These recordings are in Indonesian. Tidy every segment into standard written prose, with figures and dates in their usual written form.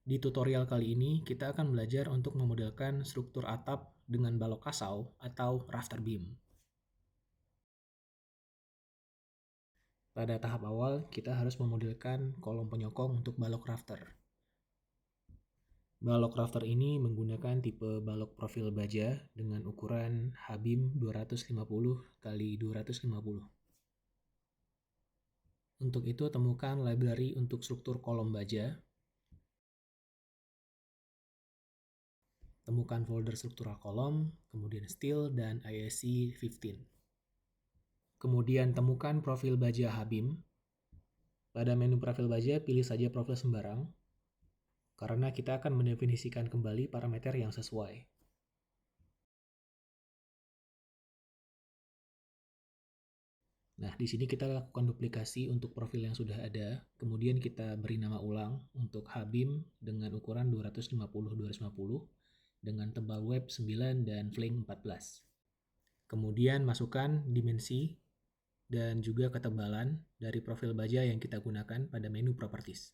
Di tutorial kali ini, kita akan belajar untuk memodelkan struktur atap dengan balok kasau atau rafter beam. Pada tahap awal, kita harus memodelkan kolom penyokong untuk balok rafter. Balok rafter ini menggunakan tipe balok profil baja dengan ukuran H-beam 250 x 250. Untuk itu, temukan library untuk struktur kolom baja. Temukan folder struktural kolom, kemudian steel, dan ISC 15. Kemudian temukan profil baja H-beam. Pada menu profil baja, pilih saja profil sembarang, karena kita akan mendefinisikan kembali parameter yang sesuai. Nah, di sini kita lakukan duplikasi untuk profil yang sudah ada, kemudian kita beri nama ulang untuk H-beam dengan ukuran 250-250 dengan tebal web 9 dan flank 14. Kemudian masukkan dimensi dan juga ketebalan dari profil baja yang kita gunakan pada menu Properties.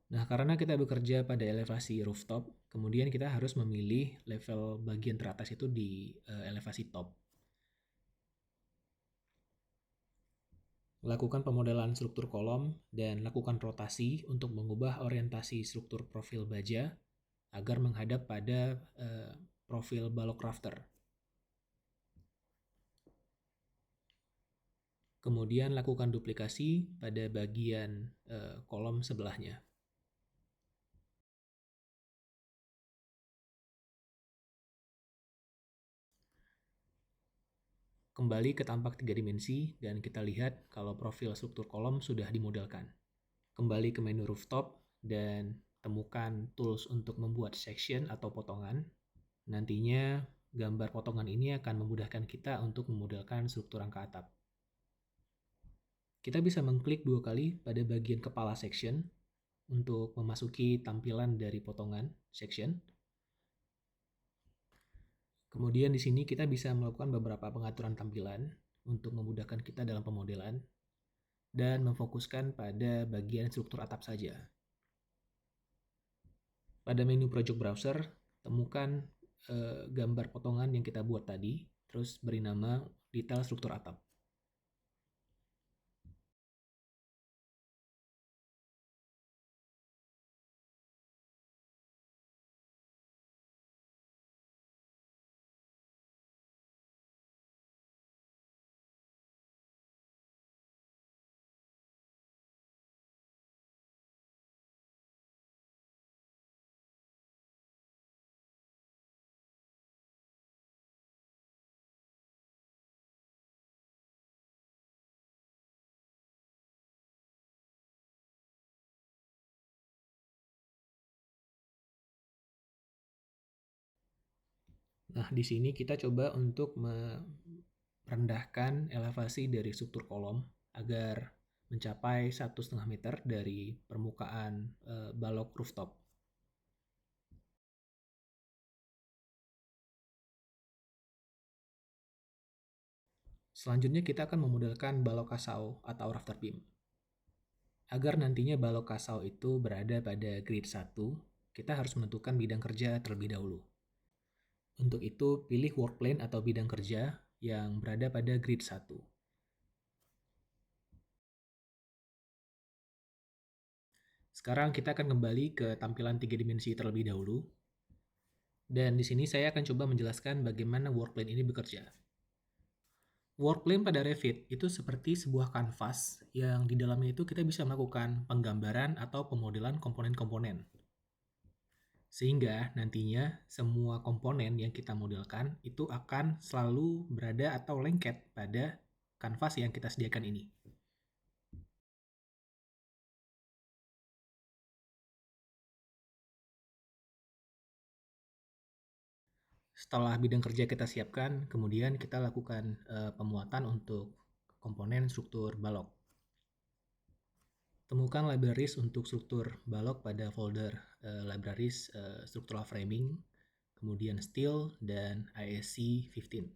Nah, karena kita bekerja pada elevasi rooftop, kemudian kita harus memilih level bagian teratas itu di elevasi top. Lakukan pemodelan struktur kolom dan lakukan rotasi untuk mengubah orientasi struktur profil baja agar menghadap pada profil balok rafter. Kemudian lakukan duplikasi pada bagian kolom sebelahnya. Kembali ke tampak 3 dimensi dan kita lihat kalau profil struktur kolom sudah dimodelkan. Kembali ke menu rooftop dan temukan tools untuk membuat section atau potongan. Nantinya gambar potongan ini akan memudahkan kita untuk memodelkan struktur rangka atap. Kita bisa mengklik 2 kali pada bagian kepala section untuk memasuki tampilan dari potongan section. Kemudian di sini kita bisa melakukan beberapa pengaturan tampilan untuk memudahkan kita dalam pemodelan dan memfokuskan pada bagian struktur atap saja. Pada menu Project Browser, temukan gambar potongan yang kita buat tadi, terus beri nama detail struktur atap. Nah, di sini kita coba untuk merendahkan elevasi dari struktur kolom agar mencapai 1,5 meter dari permukaan balok rooftop. Selanjutnya kita akan memodelkan balok kasau atau rafter beam. Agar nantinya balok kasau itu berada pada grid 1, kita harus menentukan bidang kerja terlebih dahulu. Untuk itu, pilih work plane atau bidang kerja yang berada pada grid 1. Sekarang kita akan kembali ke tampilan 3 dimensi terlebih dahulu. Dan di sini saya akan coba menjelaskan bagaimana work plane ini bekerja. Work plane pada Revit itu seperti sebuah kanvas yang di dalamnya itu kita bisa melakukan penggambaran atau pemodelan komponen-komponen. Sehingga nantinya semua komponen yang kita modelkan itu akan selalu berada atau lengket pada kanvas yang kita sediakan ini. Setelah bidang kerja kita siapkan, kemudian kita lakukan pemuatan untuk komponen struktur balok. Temukan libraries untuk struktur balok pada folder libraries structural framing, kemudian steel, dan ISC 15.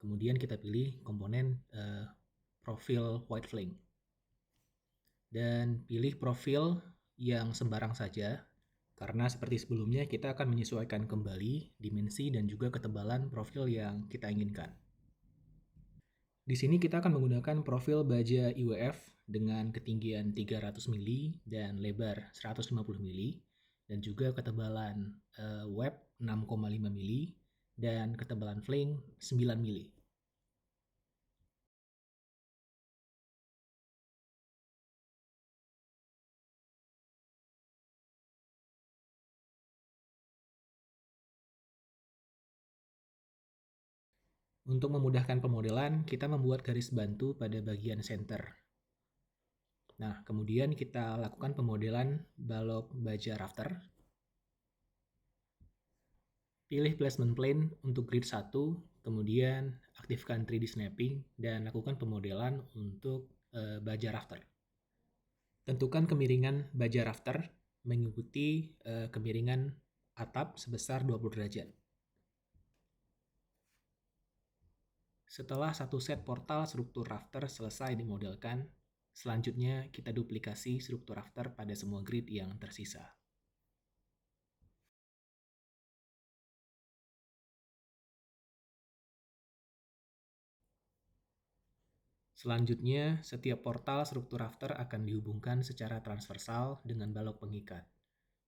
Kemudian kita pilih komponen profil white flank. dan pilih profil yang sembarang saja, karena seperti sebelumnya kita akan menyesuaikan kembali dimensi dan juga ketebalan profil yang kita inginkan. Di sini kita akan menggunakan profil baja IWF dengan ketinggian 300 mili dan lebar 150 mili dan juga ketebalan web 6,5 mili dan ketebalan flank 9 mili. Untuk memudahkan pemodelan, kita membuat garis bantu pada bagian center. Nah, kemudian kita lakukan pemodelan balok baja rafter. Pilih placement plane untuk grid 1, kemudian aktifkan 3D snapping dan lakukan pemodelan untuk baja rafter. Tentukan kemiringan baja rafter mengikuti kemiringan atap sebesar 20 derajat. Setelah satu set portal struktur rafter selesai dimodelkan, selanjutnya kita duplikasi struktur rafter pada semua grid yang tersisa. Selanjutnya, setiap portal struktur rafter akan dihubungkan secara transversal dengan balok pengikat.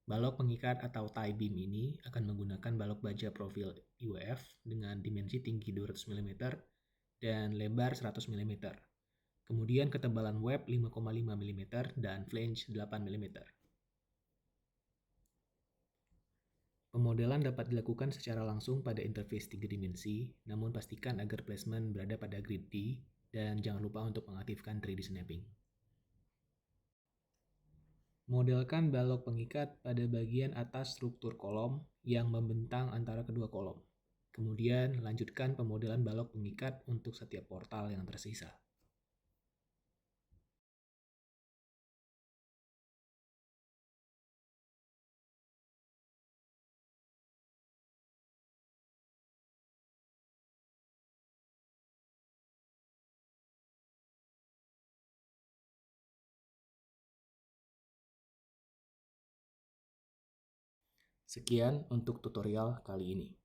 Balok pengikat atau tie beam ini akan menggunakan balok baja profil IWF dengan dimensi tinggi 200 mm dan lebar 100 mm. Kemudian ketebalan web 5,5 mm dan flange 8 mm. Pemodelan dapat dilakukan secara langsung pada interface 3 dimensi, namun pastikan agar placement berada pada grid D dan jangan lupa untuk mengaktifkan 3D snapping. Modelkan balok pengikat pada bagian atas struktur kolom yang membentang antara kedua kolom. Kemudian lanjutkan pemodelan balok pengikat untuk setiap portal yang tersisa. Sekian untuk tutorial kali ini.